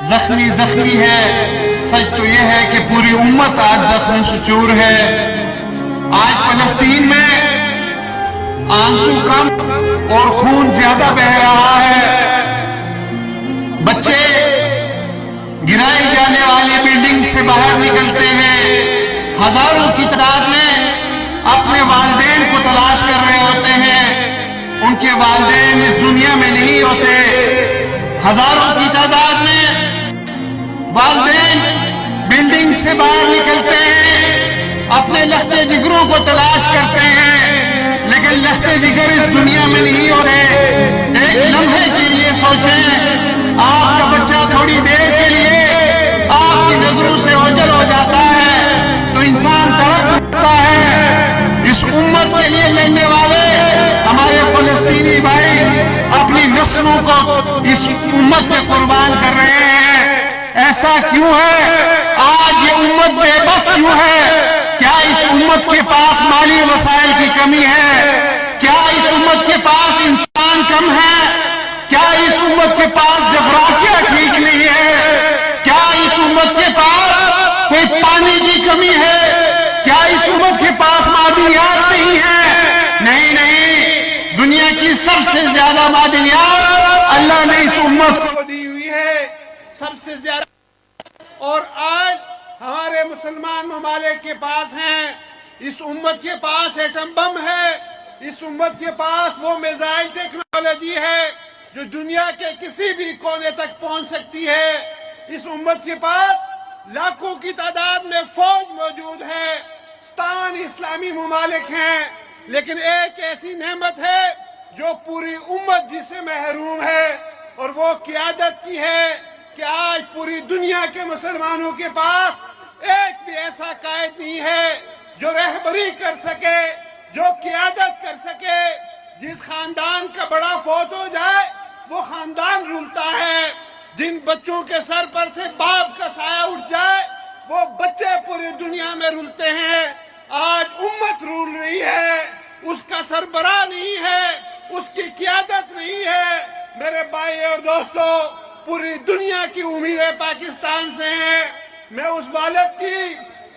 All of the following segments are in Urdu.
زخمی زخمی ہے، سچ تو یہ ہے کہ پوری امت آج زخمی شچور ہے۔ آج فلسطین میں آنسو کم اور خون زیادہ بہہ رہا ہے۔ بچے گرائی جانے والی بلڈنگ سے باہر نکلتے ہیں، ہزاروں کی تعداد میں اپنے والدین کو تلاش کر رہے ہوتے ہیں، ان کے والدین اس دنیا میں نہیں ہوتے۔ ہزاروں کی تعداد میں والدین بلڈنگ سے باہر نکلتے ہیں، اپنے لختے جگروں کو تلاش کرتے ہیں، لیکن لختے جگر اس دنیا میں نہیں ہوتے۔ ایک لمحے کے لیے سوچیں، آپ کا بچہ تھوڑی دیر کے لیے آپ کی نظروں سے اوجھل ہو جاتا ہے تو انسان تڑپ اٹھتا ہے۔ اس امت کے لیے لڑنے والے ہمارے فلسطینی بھائی اپنی نسلوں کو اس امت میں قربان کر رہے ہیں۔ ایسا کیوں ہے؟ آج یہ امت بے بس کیوں ہے؟ کیا اس امت کے پاس مالی وسائل کی کمی ہے؟ کیا اس امت کے پاس انسان کم ہے؟ کیا اس امت کے پاس جغرافیہ ٹھیک نہیں ہے؟ کیا اس امت کے پاس کوئی پانی کی کمی ہے؟ کیا اس امت کے پاس معدنیات نہیں ہے؟ نہیں نہیں، دنیا کی سب سے زیادہ معدنیات اللہ نے اس امت کو دی ہوئی ہے، سب سے زیادہ۔ اور آج ہمارے مسلمان ممالک کے پاس ہیں، اس امت کے پاس ایٹم بم ہے، اس امت کے پاس وہ میزائل ٹیکنالوجی ہے جو دنیا کے کسی بھی کونے تک پہنچ سکتی ہے۔ اس امت کے پاس لاکھوں کی تعداد میں فوج موجود ہے، 57 اسلامی ممالک ہیں، لیکن ایک ایسی نعمت ہے جو پوری امت جسے محروم ہے، اور وہ قیادت کی ہے کہ آج پوری دنیا کے مسلمانوں کے پاس ایک بھی ایسا قائد نہیں ہے جو رہبری کر سکے، جو قیادت کر سکے۔ جس خاندان کا بڑا فوت ہو جائے وہ خاندان رولتا ہے، جن بچوں کے سر پر سے باپ کا سایہ اٹھ جائے وہ بچے پوری دنیا میں رولتے ہیں۔ آج امت رول رہی ہے، اس کا سربراہ نہیں ہے، اس کی قیادت نہیں ہے۔ میرے بھائی اور دوستو، پوری دنیا کی امیدیں پاکستان سے ہیں۔ میں اس والد کی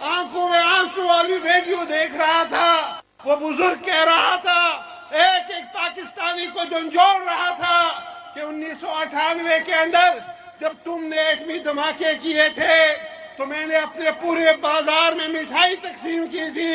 آنکھوں میں آنسو والی ویڈیو دیکھ رہا تھا، وہ بزرگ کہہ رہا تھا، ایک ایک پاکستانی کو جھنجھوڑ رہا تھا کہ 1998 کے اندر جب تم نے ایٹمی دھماکے کیے تھے تو میں نے اپنے پورے بازار میں مٹھائی تقسیم کی تھی،